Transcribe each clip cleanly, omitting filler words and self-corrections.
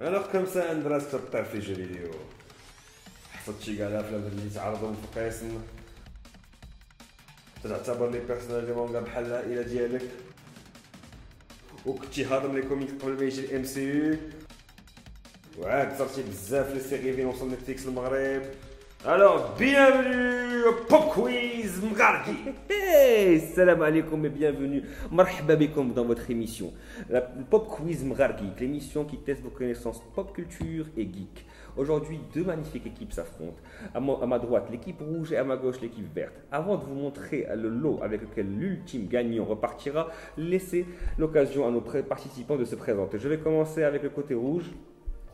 Alors comme ça Andras كتطير في جي فيديو حفظت شي كاع الافلام اللي تعرضهم في قسم تعتبر لي بيرسوناج دي مونغا بحال العائله ديالك وكنتي هاضم لي كوميكس قبل ما يجي الام سي يو وعاد صرتي بزاف لي سيري فين وصل نتفليكس المغرب. Alors, bienvenue au Pop Quiz Mgarki. Hey, salam alaikum et bienvenue. Marhaba bikoum dans votre émission. Le Pop Quiz Mgarki, l'émission qui teste vos connaissances pop culture et geek. Aujourd'hui, deux magnifiques équipes s'affrontent. À ma droite, l'équipe rouge et à ma gauche, l'équipe verte. Avant de vous montrer le lot avec lequel l'ultime gagnant repartira, laissez l'occasion à nos participants de se présenter. Je vais commencer avec le côté rouge.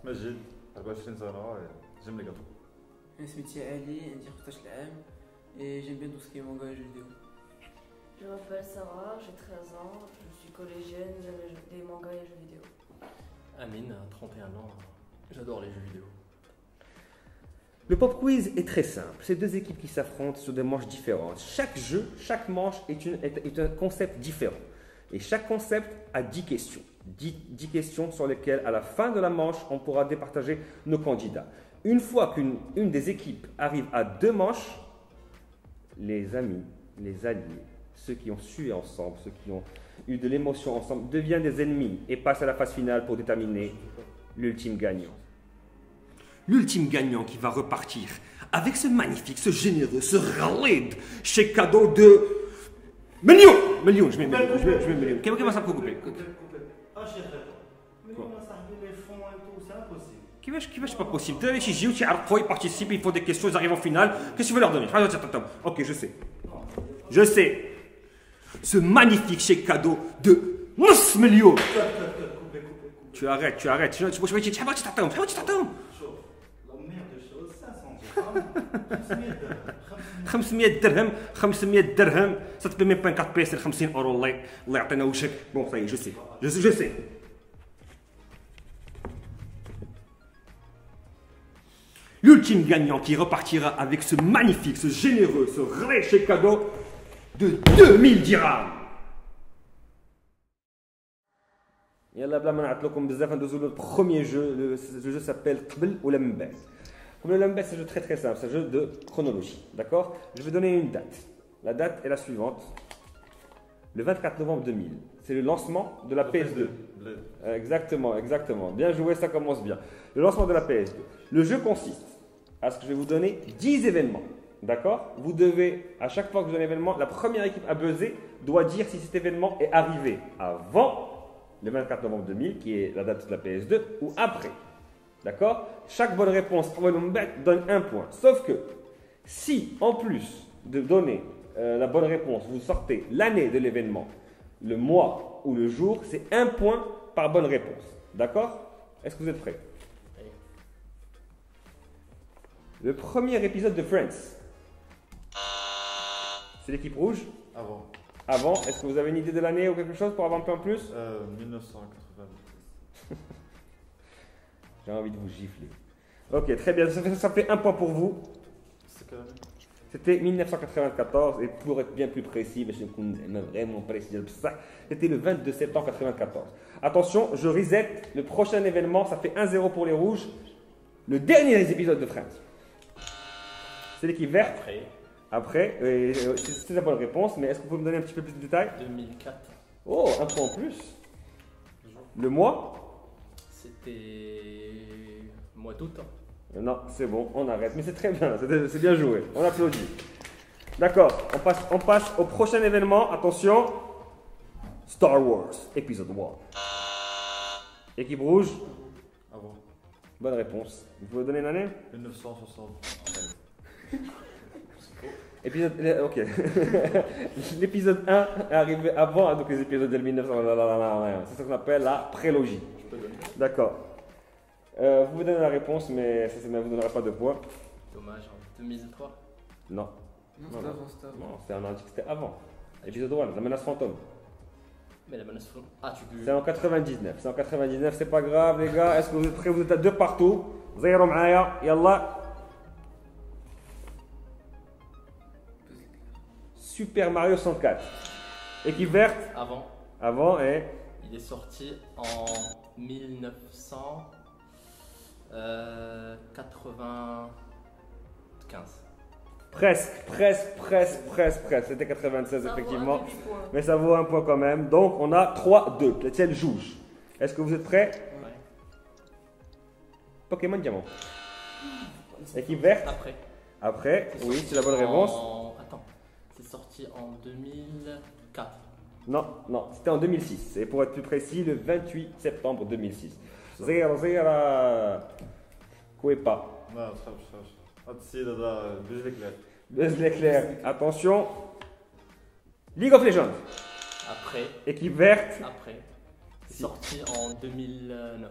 Majid, 24 سنة, j'aime les gâteaux. Je suis Ali, j'ai 13 ans et j'aime bien tout ce qui est manga et jeux vidéo. Je m'appelle Sarah, j'ai 13 ans, je suis collégienne, j'aime les mangas et les jeux vidéo. Amine, 31 ans, j'adore les jeux vidéo. Le pop quiz est très simple. C'est deux équipes qui s'affrontent sur des manches différentes. Chaque jeu, chaque manche est un concept différent. Et chaque concept a 10 questions. 10 questions sur lesquelles, à la fin de la manche, on pourra départager nos candidats. Une fois qu'une des équipes arrive à 2 manches, les amis, les alliés, ceux qui ont sué ensemble, ceux qui ont eu de l'émotion ensemble, deviennent des ennemis et passent à la phase finale pour déterminer l'ultime gagnant. L'ultime gagnant qui va repartir avec ce magnifique, ce généreux, ce ralide chèque cadeau de millions. Je mets millions. Qu'est-ce que ça peut couper? Qui pas possible. Les chichis, ils participent, ils font des questions, ils arrivent en finale. Qu'est-ce que tu veux leur donner? Ok, je sais. Je sais. Ce magnifique chèque cadeau de 9 millions. Tu arrêtes. Tu m'as dit, tu t'attends. La merde de choses, 500 500 dirhams. Ça te paye même pas un 4 PS, 50 euros. Allah يعطينا وشك. Bon, ça y est, je sais. Je sais. L'ultime gagnant qui repartira avec ce magnifique, ce généreux, ce riche cadeau de 2000 dirhams. يلا بلا ما نعطل لكم بزاف ندوزو le premier jeu. Le jeu s'appelle قبل ولا من بعد. قبل ولا من بعد, c'est un jeu très simple, c'est un jeu de chronologie, d'accord? Je vais donner une date. La date est la suivante. Le 24 novembre 2000, c'est le lancement de la PS2. Exactement. Bien joué, ça commence bien. Le lancement de la PS2. Le jeu consiste à ce que je vais vous donner 10 événements. D'accord? Vous devez, à chaque fois que vous avez un événement, la première équipe à buzzer doit dire si cet événement est arrivé avant le 24 novembre 2000, qui est la date de la PS2, ou après. D'accord? Chaque bonne réponse donne un point. Sauf que, si en plus de donner la bonne réponse, vous sortez l'année de l'événement, le mois ou le jour, c'est un point par bonne réponse. D'accord? Est-ce que vous êtes prêts? Le premier épisode de Friends, c'est l'équipe rouge? Avant, est-ce que vous avez une idée de l'année ou quelque chose pour avoir un peu en plus? 1990. J'ai envie de vous gifler. Ok, très bien, ça fait un point pour vous. C'est quelle année? C'était 1994, et pour être bien plus précis, mais je suis vraiment précis, c'était le 22 septembre 1994. Attention, je reset, le prochain événement, ça fait 1-0 pour les rouges. Le dernier épisode de Friends, c'est l'équipe verte. Après, c'est la bonne réponse, mais est-ce que vous pouvez me donner un petit peu plus de détails? 2004. Oh, un point en plus. Le mois? C'était mois d'août. Non, c'est bon, on arrête. Mais c'est très bien, c'est bien joué. On applaudit. D'accord, on passe au prochain événement. Attention. Star Wars, épisode 1. Équipe rouge? Avant. Bonne réponse. Vous pouvez donner l'année? 1973. Ok. L'épisode 1 est arrivé avant donc les épisodes de 1900. C'est ce qu'on appelle la prélogie. D'accord. Vous vous donnez la réponse, mais ça ne vous donnera pas de points. Dommage, 2003. Non. Non, c'était avant, c'était avant. Non, c'est un indice, c'était avant. Épisode 1, la menace fantôme. Mais la menace fantôme. Ah, tu peux. C'est en 99. C'est en 99, c'est pas grave, les gars. Est-ce que vous êtes prêts? Vous êtes à 2 partout. Zéro معايا. Yallah. Super Mario 64. Équipe verte? Avant. Avant et. Il est sorti en 1900. 95. Presque. C'était 96 Ça vaut effectivement. un demi-point. Mais ça vaut un point quand même. Donc on a 3-2. La tienne juge. Est-ce que vous êtes prêts? Ouais. Pokémon Diamant. Équipe verte. Après, oui, c'est la bonne réponse. Attends, c'est sorti en 2004. Non, c'était en 2006. Et pour être plus précis, le 28 septembre 2006. Zéra. Kouepa. ما تخافش هاد السيد هذا بيج l'éclair. Buzz l'éclair. Attention. League of Legends. Après, Équipe verte. c'est sorti en 2009.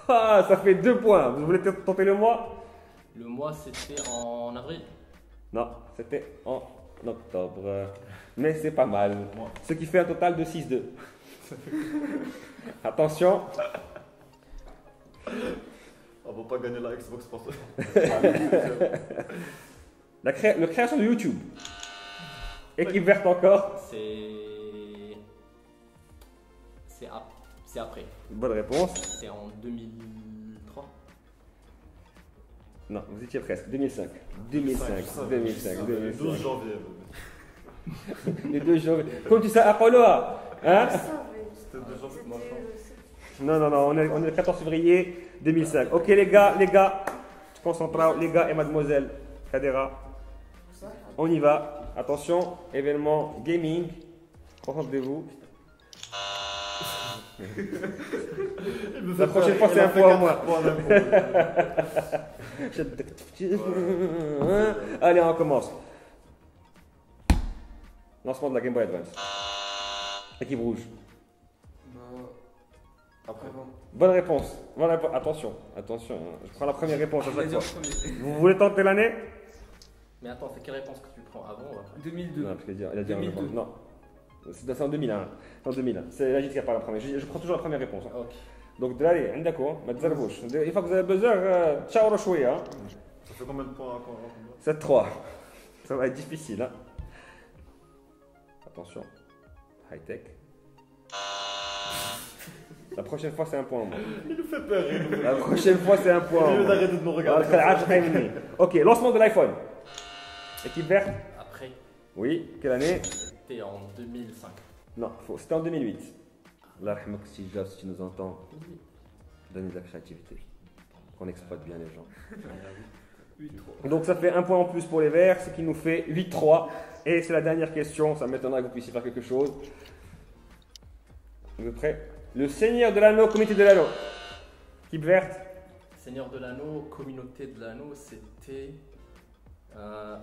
Ah, ça fait 2 points. Vous voulez tenter le mois? Le mois, c'était en avril. Non, c'était en octobre. Mais c'est pas mal. Ouais. Ce qui fait un total de 6-2. Attention. On va pas gagner la Xbox pour ça. La création de YouTube. Équipe verte encore. C'est après. Bonne réponse. C'est en 2003. Non, vous étiez presque. 2005. 2005. 12 janvier. Les 2 jours. Comme tu sais, Apolloa. Hein? Je savais. C'était 2 janvier. Non, on est le 14 février 2005. Ok, les gars, concentrez-vous, les gars et mademoiselle Kadera. On y va. Attention, événement gaming. Concentrez-vous. La prochaine fois, c'est un point en moins. Allez, on commence. Lancement de la Game Boy Advance. Équipe rouge. Après. Bonne réponse. Attention, hein. Je prends la première réponse à chaque fois. Vous voulez tenter l'année? Mais attends, c'est quelle réponse que tu prends avant ou après? 2002. Non, parce qu'il a dit 2002. non. C'est en 2001. C'est en 2001. C'est la qui a pas la première. Je prends toujours la première réponse. Hein. Ok. Donc, allez, d'accord, ما تزربوش. Une fois que vous avez besoin, تشاوروا شوية. Hein. Ça fait combien de points encore? 7-3. Ça va être difficile. Hein. Attention. High tech. La prochaine fois, c'est un point en moins. Il nous fait peur. La prochaine fois, c'est un point en Il veut moins. d'arrêter de nous regarder. Ok, lancement de l'iPhone. Équipe verte. Après, Oui, quelle année? c'était en 2005. Non, c'était en 2008. Allah rahmak si Jobs, si tu nous entends, donne de la créativité. Qu'on exploite bien les gens. Donc ça fait un point en plus pour les Verts, ce qui nous fait 8-3. Et c'est la dernière question, ça m'étonnerait que vous puissiez faire quelque chose. Vous êtes prêts? Le Seigneur de l'Anneau, Comité de l'Anneau. Équipe verte. Seigneur de l'Anneau, Communauté de l'Anneau, c'était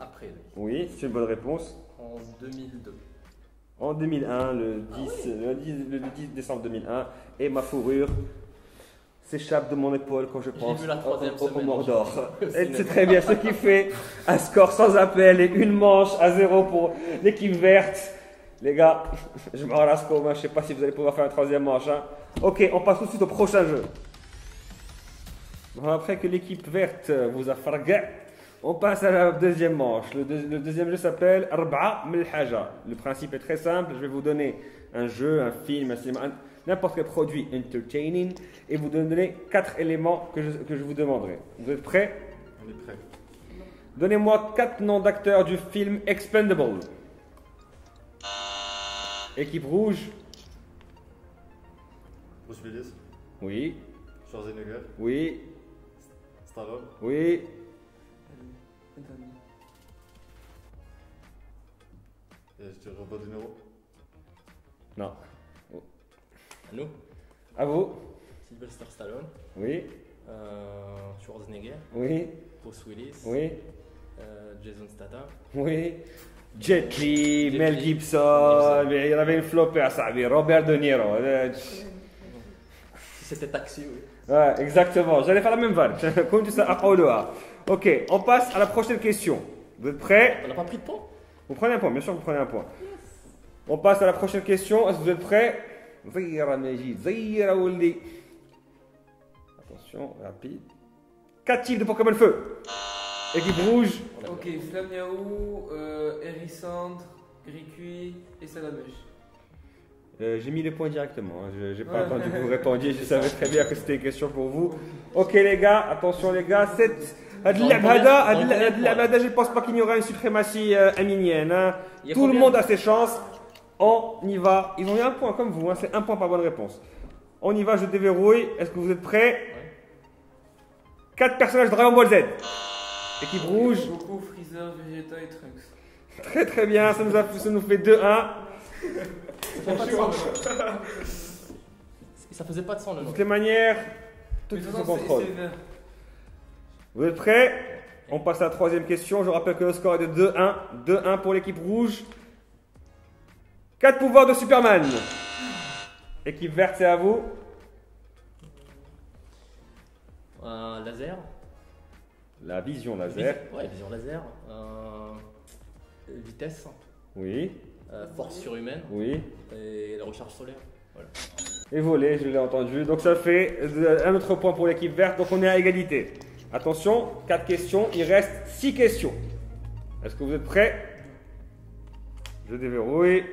après, lui. Oui, c'est une bonne réponse. En 2002. En 2001, le 10 décembre 2001, et ma fourrure s'échappe de mon épaule quand je pense vu la troisième au semaine. Mordor. Et c'est très bien, ce qui fait un score sans appel et une manche à 0 pour l'équipe verte. Les gars, je me rase comme, je ne sais pas si vous allez pouvoir faire un troisième manche. Hein. Ok, on passe tout de suite au prochain jeu. Bon, après que l'équipe verte vous a fargué, on passe à la deuxième manche. Le deuxième jeu s'appelle Arba'a Mil Haja. Le principe est très simple. Je vais vous donner un jeu, un film, un cinéma, n'importe quel produit entertaining et vous donner 4 éléments que je vous demanderai. Vous êtes prêts? On est prêt. Donnez-moi 4 noms d'acteurs du film Expendable. Équipe rouge. Bruce Willis, Oui, Schwarzenegger, oui, Stallone, oui. et je dirais Robert De Niro. Non. À nous, À vous. Sylvester Stallone, Oui, Schwarzenegger, oui, Bruce Willis, oui, Jason Statham. oui. Jet Li, Jet Mel Li. Gibson, il y en avait une flopée à ça, Robert De Niro. Si c'était Taxi, oui. Ouais, exactement. J'allais faire la même vanne. Comme tu sais, à Paoloa. Ok, on passe à la prochaine question. Vous êtes prêts? On n'a pas pris de point? Vous prenez un point, bien sûr, vous prenez un point. On passe à la prochaine question. Est-ce que vous êtes prêts? Zahira Majid, Zahira Ouli. Attention, rapide. 4 types de Pokémon Feu. Équipe rouge. Ok, Flammiaou, Hérissandre, Gricui et Salamèche. J'ai mis les points directement. Je n'ai pas attendu que vous répondiez. Je savais très bien que c'était une question pour vous. Ok les gars, attention les gars. Je pense pas qu'il y aura une suprématie aminienne. Hein. Tout le monde a ses chances. On y va. Ils ont eu un point comme vous. Hein. C'est un point par bonne réponse. On y va, je déverrouille. Est-ce que vous êtes prêts? 4 personnages de Dragon Ball Z. Équipe rouge. Goku, Freezer, Vegeta et Trunks. Très très bien, ça nous fait 2-1. Ça faisait pas de sang le De nom. toutes les manières, tout est sous contrôle. Vous êtes prêts? On passe à la troisième question. Je rappelle que le score est de 2-1. 2-1 pour l'équipe rouge. 4 pouvoirs de Superman. Équipe verte, c'est à vous. Laser. La vision laser. Ouais, vision laser. Vitesse. Oui, Force surhumaine. oui. Et la recharge solaire. Voilà. Et voler, je l'ai entendu. Donc ça fait un autre point pour l'équipe verte. Donc on est à égalité. Attention, 4 questions. Il reste 6 questions. Est-ce que vous êtes prêts? Je déverrouille.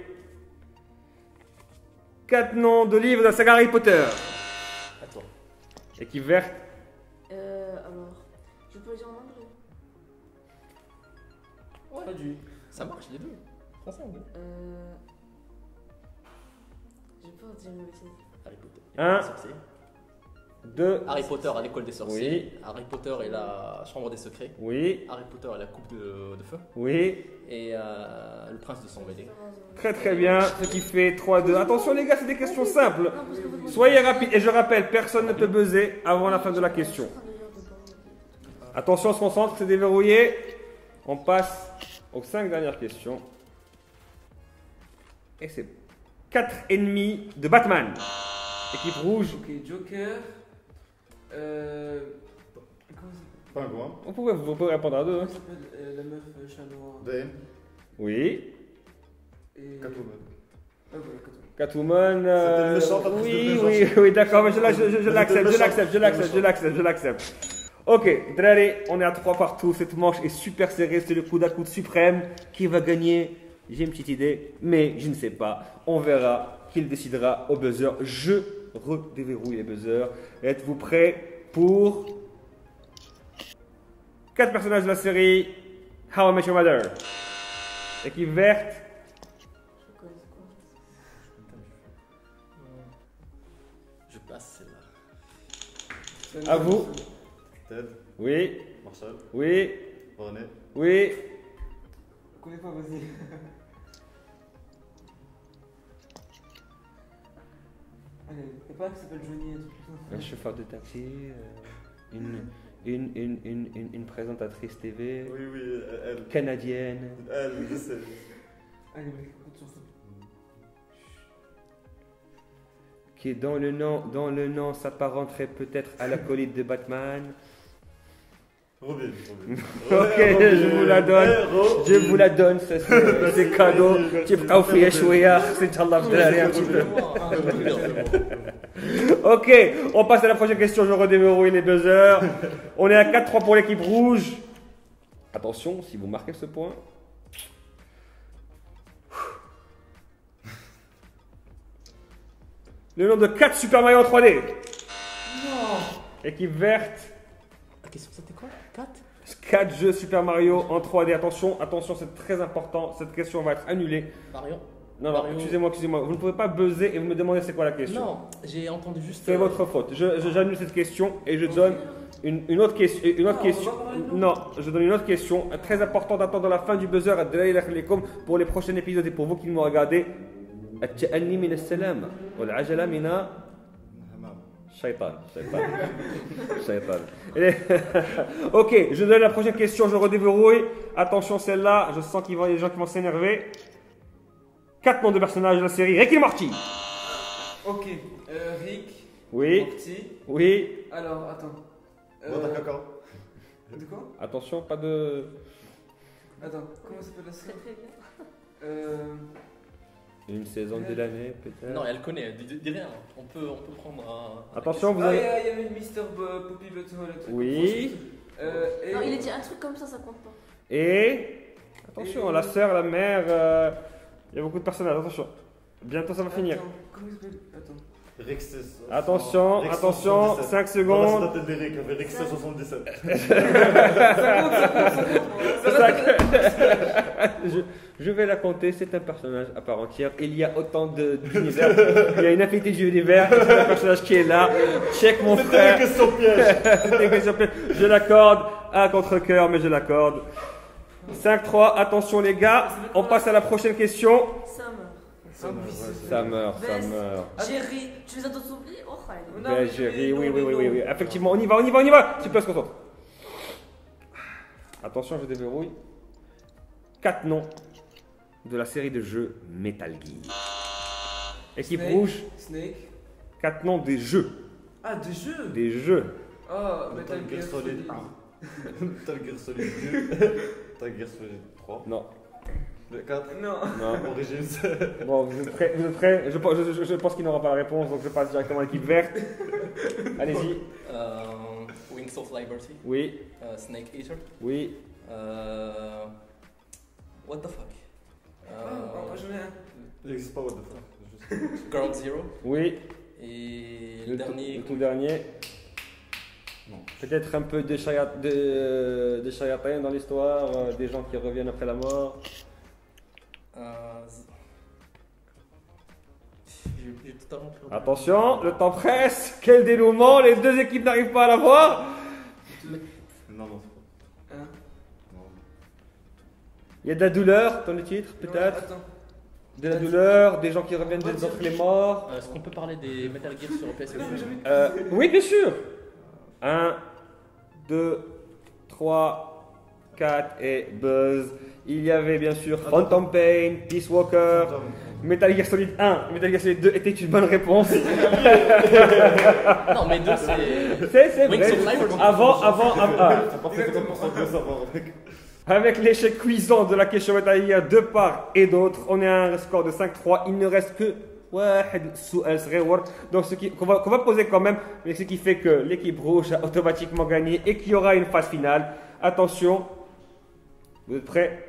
4 noms de livres de la saga Harry Potter. À toi. Équipe verte. Alors, je peux le dire en anglais. Traduit. Ça marche les deux. Français anglais. J'ai peur de dire une bêtise. Harry Potter. Un. Sorcier. 2. Harry Potter à l'école des sorciers. Oui. Harry Potter et la chambre des secrets. Oui, Harry Potter et la coupe de feu. oui. Et le prince de sang mêlé. Très très bien. Ce qui fait 3-2. Attention les gars, c'est des questions simples. Non, parce que vous- Soyez rapides. Et je rappelle, personne ne peut buzzer avant la fin de la question. Attention, on se concentre, c'est déverrouillé. On passe aux 5 dernières questions. Et c'est 4 ennemis de Batman. Équipe rouge. Ok, Joker. Comment ça Pingouin. Vous pouvez répondre à 2. Hein. s'appelle la meuf chat noir? Dane. Oui. Et... Catwoman. Ah, voilà, Catwoman. Catwoman. C'était le méchant, t'as pris oui, le oui, méchant. oui, d'accord, mais je C'était l'accepte, le je méchant. l'accepte, je l'accepte, je l'accepte, je l'accepte. Ok, Drari, on est à 3 partout. Cette manche est super serrée, c'est le coude à coude suprême. Qui va gagner? J'ai une petite idée, mais je ne sais pas. On verra qui le décidera au buzzer. Je redéverrouille les buzzers. Êtes-vous prêts pour 4 personnages de la série How I Met Your Mother? Équipe verte. Je connais quoi? Je passe celle-là. C'est un À vous. Ted. Oui, Marshall. oui, Barney. oui. Je connais pas, vas-y. Y'a pas un qui s'appelle Johnny, un truc comme Un ça. chauffeur de taxi, une présentatrice TV Oui, oui, elle. canadienne Elle, je sais. Allez, mec, compte sur ça. qui dans le nom s'apparenterait peut-être à l'acolyte de Batman. Robin. Ok, je vous la donne. Je vous la donne, ça, c'est cadeau. تبقاو فيا شوية خصني نتهلا في الدراري un petit peu. Ok, on passe à la prochaine question. Je redéverrouille les buzzers. On est à 4-3 pour l'équipe rouge. Attention, si vous marquez ce point. Le nom de 4 Super Mario en 3D. Non. Équipe verte. La question c'était quoi 4 4 jeux Super Mario en 3D. Attention, attention, c'est très important. Cette question va être annulée. Mario. Non, non, Mario. excusez-moi. Vous ne pouvez pas buzzer et vous me demandez c'est quoi la question. Non, j'ai entendu juste. C'est votre faute. J'annule cette question et je donne une autre question. Non, je donne une autre question. Très important d'attendre la fin du buzzer à Delaïl Akhlikum pour les prochains épisodes et pour vous qui nous regardez. التأني من السلامة والعجلة من الشيطان. Ok, je donne la prochaine question, je redéverrouille. Attention celle-là, je sens qu'il y a des gens qui vont s'énerver. 4 noms de personnages de la série Rick et Morty. Ok, Rick. Oui, Morty. oui. Alors, attends. Boîte à caca. De quoi? Attention, pas de... Attends, comment s'appelle la série? Très bien. Une saison de l'année peut-être. Non, elle connaît, dis rien. On peut prendre un. Attention, vous Ah, il y avez... avait Mr. Poppy Butthole. un truc Oui. comme ça. Et... Non, il a dit un truc comme ça compte pas. Et... Attention, la sœur, la mère... Il y a beaucoup de personnages, attention. Bientôt ça va finir. Attends, comment il s'appelle? Attends. Rexes. Attention, Rex attention, 77. 5 Voilà, secondes. c'est la tête d'Eric, avec Rexes 77. Je vais la compter, c'est un personnage à part entière. Il y a autant d'univers. Il y a une infinité de jeux d'univers. C'est un personnage qui est là. Check mon C'était frère. une question piège. C'était une question piège. Je l'accorde. À contre-cœur, mais je l'accorde. 5-3. Attention les gars. On passe à la prochaine question. Ça meurt. Ah oui, c'est Ça meurt, ça Best. meurt. Jerry, tu les as tous oubliés? Oh, Khaled. Non, Ben, mais Jerry, non, oui, mais oui, oui, non. oui. Effectivement, on y va, on y va, on y va. S'il te plaît, se concentre. Attention, je déverrouille. 4 noms de la série de jeux Metal Gear. Équipe Snake. rouge, Snake. 4 noms des jeux. Ah, des jeux. Des jeux. Ah, Metal Gear Solid Solid. 1. Metal Gear Solid 2. Metal Gear Solid 3. Non, Le 4. Non. non. Origins. Bon, vous êtes prêts, vous êtes prêts je pense qu'il n'aura pas la réponse, donc je passe directement à l'équipe verte. Allez-y. Wings of Liberty, Oui, Snake Eater, oui. what the fuck, J'en ai un. Il n'existe pas, what the fuck. Juste- Ground Zero, Oui, et le le tout, dernier, le tout dernier. Non. Peut-être un peu de Shayatin dans l'histoire, des gens qui reviennent après la mort. j'ai totalement perdu. Attention, le temps presse. Quel dénouement, les deux équipes n'arrivent pas à l'avoir. Non, non, c'est Hein? pas. Non. Il y a de la douleur dans le titre, Non, peut-être. Attends. De la douleur, des gens qui reviennent d'entre les morts. Est-ce qu'on peut parler des Metal Gear sur PS4? Non, mais jamais. Oui, bien sûr. 1, 2, 3, 4 et Buzz. Il y avait bien sûr Phantom Pain, Peace Walker, Phantom. Metal Gear Solid 1, Metal Gear Solid 2 était une bonne réponse. Non, mais deux, c'est. C'est Wings vrai. of Liberty. Avant, C'est pas 50% de savoir avec. avec l'échec cuisant de la question Metal Gear de part et d'autre, on est à un score de 5-3. Il ne reste que واحد سؤال صغير. Donc qu'on va poser quand même, mais ce qui fait que l'équipe rouge a automatiquement gagné et qu'il y aura une phase finale. Attention, vous êtes prêts?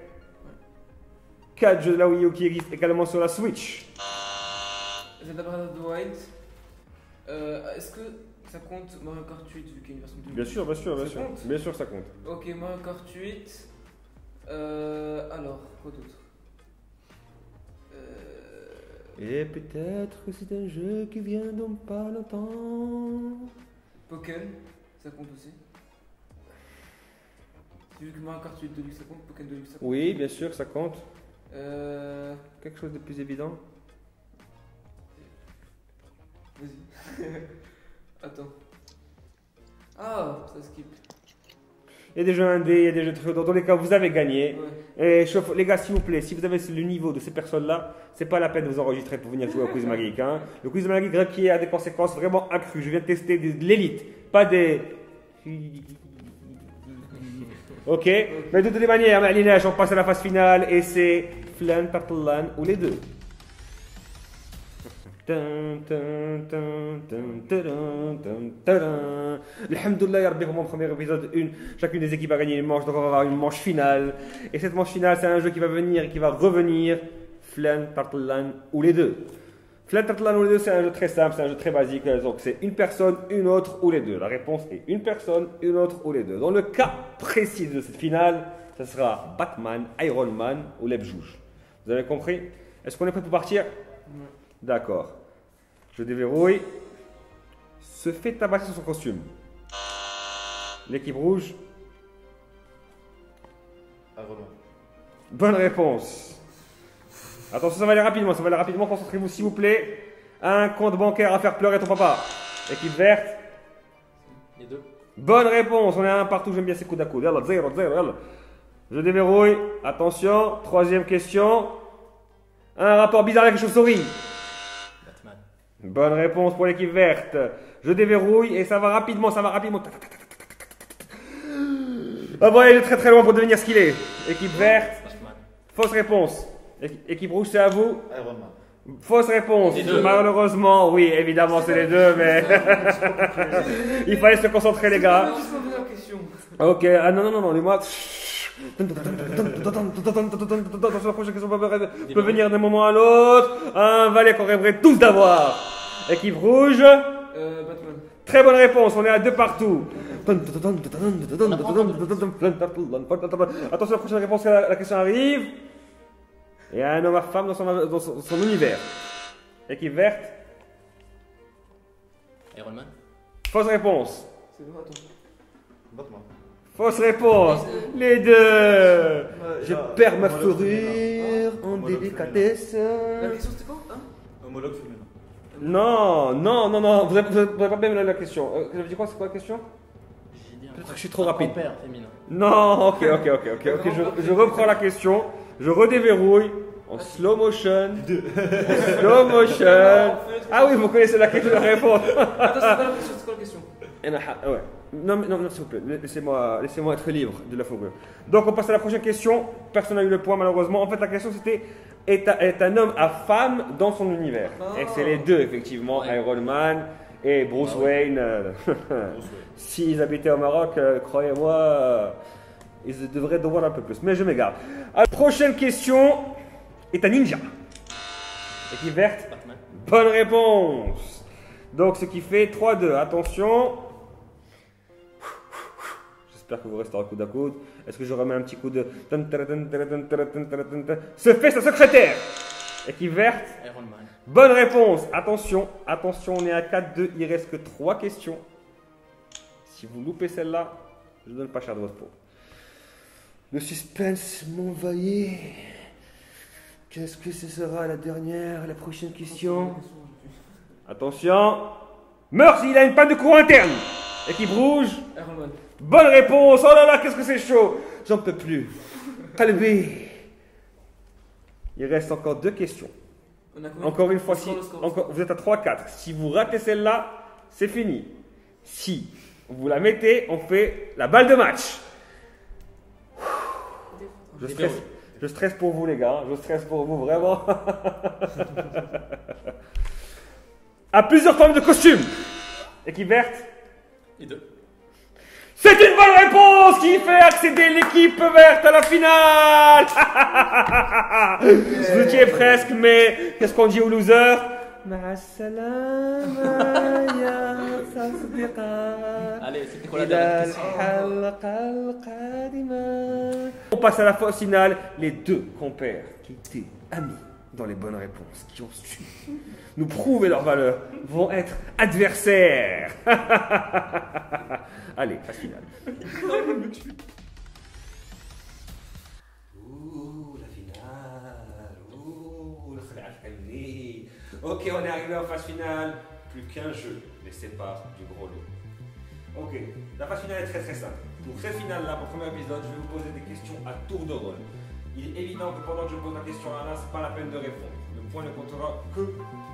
4 jeux de la Wii U qui existent également sur la Switch. Zelda Breath of the Wild. Est-ce que ça compte Mario Kart 8 vu qu'il y a une version de Bien sûr, bien sûr, bien Ça sûr. compte Bien sûr, ça compte. Ok, Mario Kart 8. Alors, quoi d'autre Et peut-être que c'est un jeu qui vient dans pas longtemps. Pokken, ça compte aussi. Vu que Mario Kart 8 Deluxe ça compte, Pokken Deluxe ça compte. Oui, bien sûr, ça compte. Euh. Quelque chose de plus évident. Vas-y. Attends. Ah, ça skip. Il y a des jeux indés, il y a des jeux de... Dans tous les cas, vous avez gagné. Ouais. Et les gars, s'il vous plaît, si vous avez le niveau de ces personnes-là, c'est pas la peine de vous enregistrer pour venir jouer au quiz magique. Hein. Le quiz magique qui a des conséquences vraiment accrues. Je viens de tester de l'élite, pas des. Ok, mais de toutes les manières, Ma'linaj, on passe à la phase finale et c'est Flan, Tartlan ou les deux. Alhamdoulilah, ya Rabbi, pour mon premier épisode, chacune des équipes a gagné une manche, donc on va avoir une manche finale. Et cette manche finale, c'est un jeu qui va venir et qui va revenir. Flan, Tartlan ou les deux. Flan, Tartlan ou les deux, c'est un jeu très simple, c'est un jeu très basique. Donc c'est une personne, une autre ou les deux. La réponse est une personne, une autre ou les deux. Dans le cas précis de cette finale, ce sera Batman, Iron Man ou Lebjouj. Vous avez compris? Est-ce qu'on est prêt pour partir? Ouais. D'accord. Je déverrouille. Se fait tabasser sur son costume. L'équipe rouge. Iron Man. Bonne réponse. Attention, ça va aller rapidement, concentrez-vous s'il vous plaît. Un compte bancaire à faire pleurer ton papa. Équipe verte. Les deux. Bonne réponse, on est à un partout, j'aime bien ces coups d'à coude. Yallah, zéro, yallah. Je déverrouille. Attention, troisième question. Un rapport bizarre avec les chauves-souris. Batman. Bonne réponse pour l'équipe verte. Je déverrouille et ça va rapidement. Ah bon, il est très très loin pour devenir ce qu'il est. Équipe verte, Batman. fausse réponse. Équipe rouge, c'est à vous. Iron Man. Fausse réponse. Les deux. Malheureusement, oui, évidemment, c'est les deux, mais il fallait se concentrer, les gars. Je me pose la question. Ok, ah non, les moi. Attention, la prochaine question peut venir d'un moment à l'autre. Un valet qu'on rêverait tous d'avoir. Équipe rouge. Batman. Très bonne réponse, on est à 2 partout. Attention, la prochaine réponse, la question arrive. Il y a un homme à femme dans son univers. Équipe verte. Iron Man. Fausse réponse. C'est bon, attends. Batman. Fausse réponse. Les deux. Je perds ma fourrure en délicatesse. La question c'était quoi hein? Homologue féminin. Non. Vous n'avez pas bien la question. Vous avez dit quoi? C'est quoi la question? J'ai dit Peut-être que je suis trop rapide. Père féminin. Non, ok. Je reprends la question. Je redéverrouille en slow motion. Slow motion. Ah oui, vous connaissez la question de la réponse. Attends, c'est quoi la question? C'est quoi la question? Ouais. Non, s'il vous plaît, laissez-moi être libre de la fourrure. Donc, on passe à la prochaine question. Personne n'a eu le point, malheureusement. En fait, la question c'était est un homme à femme dans son univers. Et c'est les deux, effectivement, Ouais. Iron Man et Bruce Wayne. S'ils habitaient au Maroc, croyez-moi, ils devraient devoir un peu plus. Mais je m'égare. La prochaine question est un ninja. Équipe verte. Batman. Bonne réponse. Donc, ce qui fait 3-2. Attention. J'espère que vous restez à coude à coude. Est-ce que je remets un petit coup de... Se fait sa secrétaire. Équipe verte. Iron Man. Bonne réponse. Attention, on est à 4-2. Il reste que 3 questions. Si vous loupez celle-là, je ne donne pas cher de votre peau. Le suspense m'envahit. Qu'est-ce que ce sera la dernière, la prochaine question? Attention. Meurtre, il a une panne de courant interne. Équipe rouge. Iron Man. Bonne réponse. Oh là là, qu'est-ce que c'est chaud. J'en peux plus. Calmez. Il reste encore 2 questions. On a combien? Encore une fois, Le score. vous êtes à 3-4. Si vous ratez celle-là, c'est fini. Si vous la mettez, on fait la balle de match. Je stresse pour vous, les gars. Je stresse pour vous, vraiment. À plusieurs formes de costumes. Équipe verte. Et 2. C'est une bonne réponse qui fait accéder l'équipe verte à la finale. Vous étiez presque, mais qu'est-ce qu'on dit aux losers? Allez, c'était quoi la dernière question? On passe à la phase finale. Les deux compères qui étaient amis dans les bonnes réponses, qui ont su nous prouver leur valeur, vont être adversaires. Allez, phase finale. Ouh, la finale. Ouh, le khali'a al-Khalili. Ok, on est arrivé en phase finale. Plus qu'un jeu les sépare du gros lot. Ok, la phase finale est très très simple. Pour cette finale-là, pour le premier épisode, je vais vous poser des questions à tour de rôle. Il est évident que pendant que je pose la question à l'un, ce n'est pas la peine de répondre. Le point ne comptera que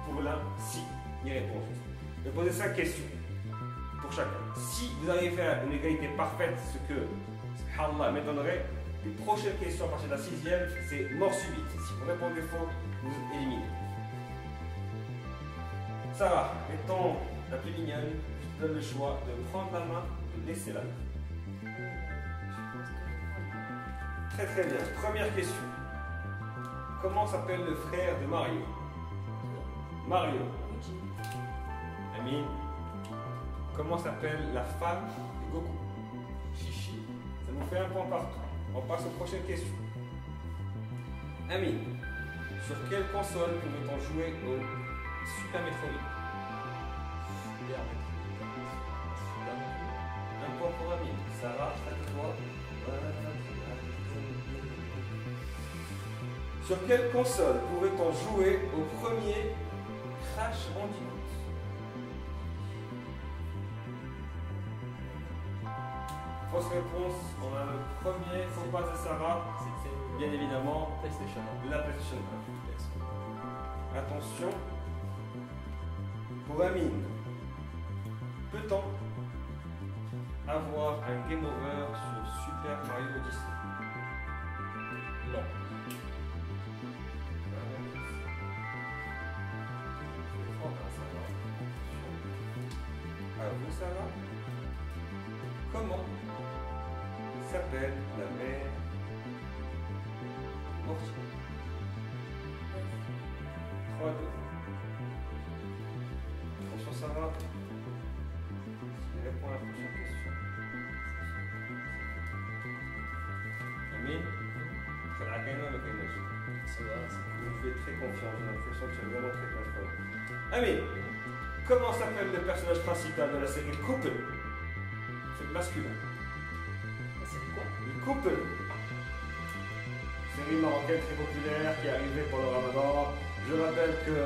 pour l'un si il répond juste. Je vais poser 5 questions pour chacun. Si vous arrivez à faire une égalité parfaite, ce que, subhanallah, m'étonnerait, les prochaines questions à partir de la 6e, c'est mort subite. Si vous répondez faux, vous êtes éliminé. Sarah, étant la plus mignonne, je te donne le choix de prendre la main ou de laisser la main. Très très bien. Première question. Comment s'appelle le frère de Mario? Mario. Amine. Comment s'appelle la femme de Goku? Chichi. Ça nous fait un point partout. On passe aux prochaines questions. Amine. Sur quelle console pouvait-on jouer au Super Metroid? Un point pour Amine. Sarah, à toi. Sur quelle console pouvait-on jouer au premier Crash Bandicoot? Fausse réponse, on a le premier faux pas de Sarah, c'est bien évidemment PlayStation. la PlayStation 1. Attention, pour Amine, peut-on avoir un game over sur Super Mario Odyssey? Non. À vous, Sarah. Comment s'appelle la mère Morty. 3, 2. Attention, Sarah. Réponds à la prochaine question. Amine. Ça va gagner le gagnage. Ça va, ça va. Je lui fais très confiance, j'ai l'impression que tu es vraiment très confiant. Amine, comment s'appelle le personnage principal de la série Couple? C'est masculin. C'est quoi? Couple. Série marocaine très populaire qui est arrivée pour le ramadan. Je rappelle que.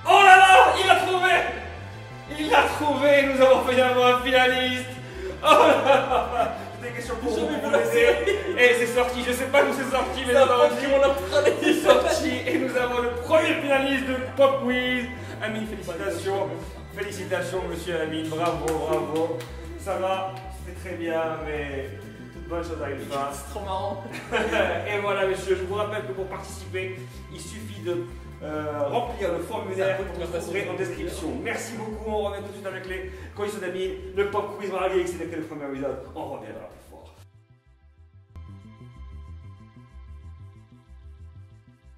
Oh là là, il l'a trouvé! Il l'a trouvé, nous avons finalement un finaliste! Oh là là! C'était une question pour vous, pour l'aider. Et c'est sorti, je sais pas d'où c'est sorti, mais nous avons dit c'est sorti et nous avons le premier finaliste de Pop Quiz. Amine, félicitations. Félicitations, monsieur Amine, bravo, bravo. Ça va, c'était très bien, mais toute bonne chose à une fin. C'est trop marrant. Et voilà, monsieur, je vous rappelle que pour participer, il suffit de remplir le formulaire que vous trouverez en description. Merci beaucoup, on revient tout de suite avec les conditions d'Amine. Le Pop Quiz Maragix, c'était le premier épisode. On reviendra plus fort.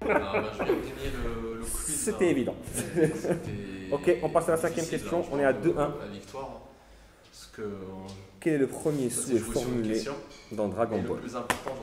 Non, bah, je viens de gagner le quiz. C'était là. évident. C'était Ok, on passe à la cinquième difficile, question. hein, je On est à pense, 2-1. La victoire. Parce que Quel est le premier ça s'est souhait joué sur une formulé question. dans Dragon Et le Ball? plus important,